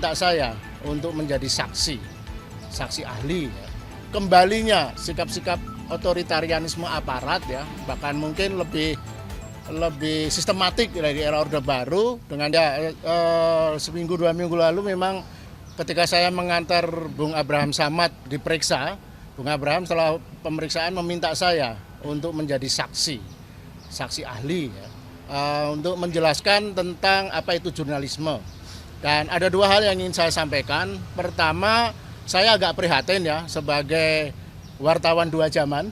meminta saya untuk menjadi saksi ahli ya. Kembalinya sikap-sikap otoritarianisme aparat ya, bahkan mungkin lebih sistematik dari era Orde Baru dengan seminggu 2 minggu lalu memang ketika saya mengantar Bung Abraham Samad diperiksa, Bung Abraham setelah pemeriksaan meminta saya untuk menjadi saksi ahli ya, untuk menjelaskan tentang apa itu jurnalisme. Dan ada 2 hal yang ingin saya sampaikan. Pertama, saya agak prihatin ya sebagai wartawan 2 zaman,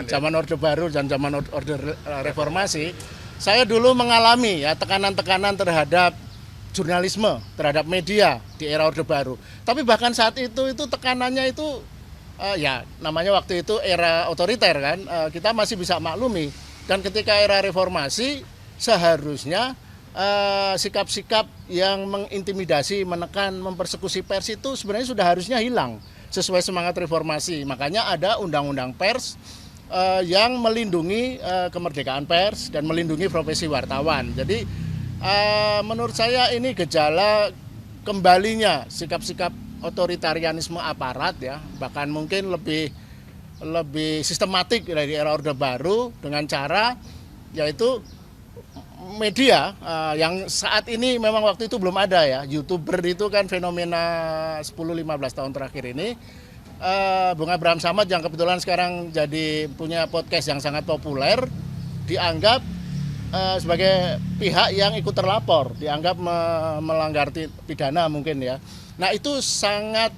zaman Orde Baru dan zaman Orde Reformasi. Saya dulu mengalami ya tekanan-tekanan terhadap jurnalisme, terhadap media di era Orde Baru. Tapi bahkan saat itu tekanannya itu ya namanya waktu itu era otoriter kan, kita masih bisa maklumi. Dan ketika era reformasi seharusnya sikap-sikap yang mengintimidasi, menekan, mempersekusi pers itu sebenarnya sudah harusnya hilang sesuai semangat reformasi. Makanya ada undang-undang pers yang melindungi kemerdekaan pers dan melindungi profesi wartawan. Jadi menurut saya ini gejala kembalinya sikap-sikap otoritarianisme aparat ya, bahkan mungkin lebih sistematik dari era Orde Baru dengan cara yaitu media yang saat ini memang waktu itu belum ada ya. YouTuber itu kan fenomena 10-15 tahun terakhir ini. Bung Abraham Samad yang kebetulan sekarang jadi punya podcast yang sangat populer dianggap sebagai pihak yang ikut terlapor, dianggap melanggar pidana mungkin ya. Nah itu sangat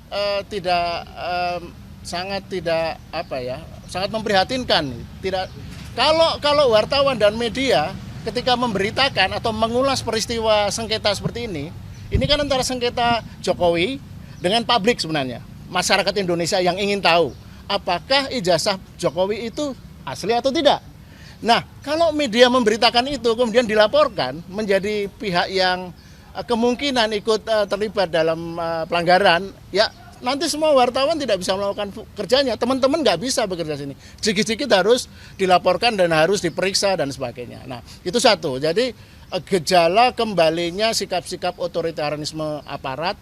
sangat memprihatinkan. Kalau wartawan dan media ketika memberitakan atau mengulas peristiwa sengketa seperti ini kan antara sengketa Jokowi dengan publik sebenarnya. Masyarakat Indonesia yang ingin tahu apakah ijazah Jokowi itu asli atau tidak. Nah, kalau media memberitakan itu kemudian dilaporkan menjadi pihak yang kemungkinan ikut terlibat dalam pelanggaran, ya nanti semua wartawan tidak bisa melakukan kerjanya, teman-teman nggak bisa bekerja sini. Sedikit-sedikit harus dilaporkan dan harus diperiksa dan sebagainya. Nah, itu satu. Jadi gejala kembalinya sikap-sikap otoritarianisme aparat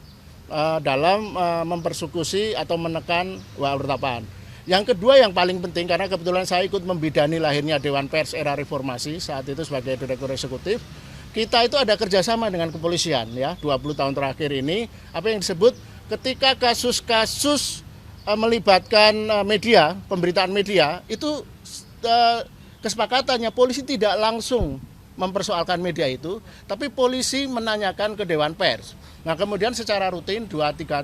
dalam mempersekusi atau menekan wartawan. Yang kedua yang paling penting, karena kebetulan saya ikut membidani lahirnya Dewan Pers era Reformasi, saat itu sebagai Direktur Eksekutif, kita itu ada kerjasama dengan kepolisian ya, 20 tahun terakhir ini, apa yang disebut ketika kasus-kasus melibatkan media, pemberitaan media, itu kesepakatannya polisi tidak langsung mempersoalkan media itu, tapi polisi menanyakan ke Dewan Pers. Nah kemudian secara rutin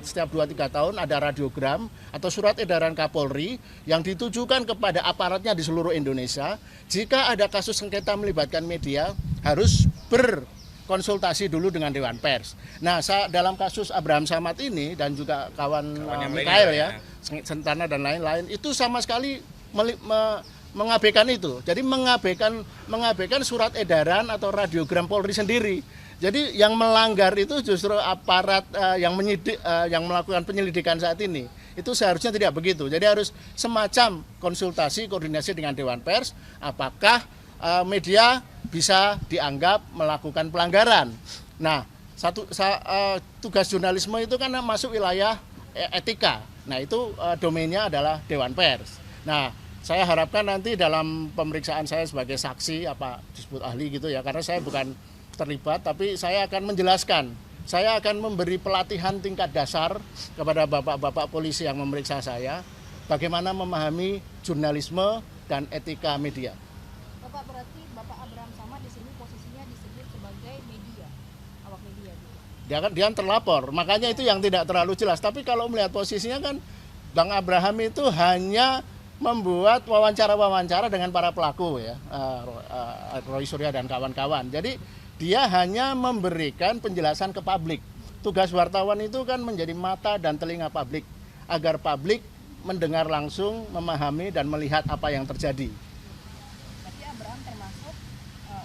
setiap 2-3 tahun ada radiogram atau surat edaran Kapolri yang ditujukan kepada aparatnya di seluruh Indonesia. Jika ada kasus sengketa melibatkan media harus berkonsultasi dulu dengan Dewan Pers. Nah dalam kasus Abraham Samad ini dan juga kawan Mikael ya, Sentana dan lain-lain itu sama sekali mengabaikan itu. Jadi mengabaikan surat edaran atau radiogram Polri sendiri. Jadi yang melanggar itu justru aparat yang melakukan penyelidikan saat ini. Itu seharusnya tidak begitu. Jadi harus semacam konsultasi, koordinasi dengan Dewan Pers, apakah media bisa dianggap melakukan pelanggaran. Nah, tugas jurnalisme itu kan masuk wilayah etika. Nah, itu domainnya adalah Dewan Pers. Nah, saya harapkan nanti dalam pemeriksaan saya sebagai saksi disebut ahli gitu ya, karena saya bukan terlibat, tapi saya akan menjelaskan. Saya akan memberi pelatihan tingkat dasar kepada bapak-bapak polisi yang memeriksa saya, bagaimana memahami jurnalisme dan etika media. Bapak, berarti Bapak Abraham Samad di sini posisinya disebut sebagai media, awak media gitu. Dia terlapor, makanya itu yang tidak terlalu jelas. Tapi kalau melihat posisinya kan, Bang Abraham itu hanya membuat wawancara-wawancara dengan para pelaku ya, Roy Surya dan kawan-kawan. Jadi dia hanya memberikan penjelasan ke publik. Tugas wartawan itu kan menjadi mata dan telinga publik, agar publik mendengar langsung, memahami dan melihat apa yang terjadi. Berarti Abraham termasuk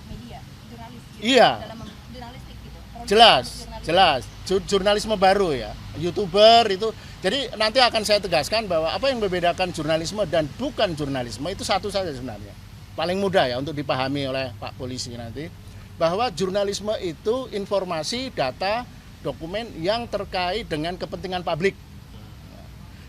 media, jurnalis gitu, iya. Dalam jurnalistik gitu. Jelas. Jurnalisme baru ya, YouTuber itu. Jadi nanti akan saya tegaskan bahwa apa yang membedakan jurnalisme dan bukan jurnalisme itu satu saja sebenarnya. Paling mudah ya untuk dipahami oleh Pak Polisi nanti. Bahwa jurnalisme itu informasi, data, dokumen yang terkait dengan kepentingan publik.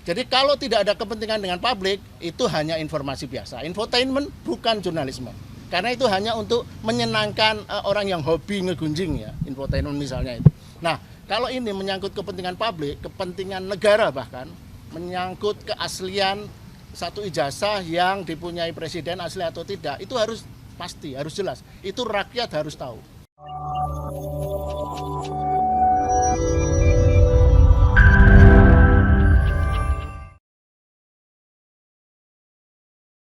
Jadi kalau tidak ada kepentingan dengan publik, itu hanya informasi biasa. Infotainment bukan jurnalisme. Karena itu hanya untuk menyenangkan orang yang hobi ngegunjing ya, infotainment misalnya itu. Nah, kalau ini menyangkut kepentingan publik, kepentingan negara bahkan, menyangkut keaslian satu ijazah yang dipunyai presiden asli atau tidak, itu harus pasti, harus jelas. Itu rakyat harus tahu.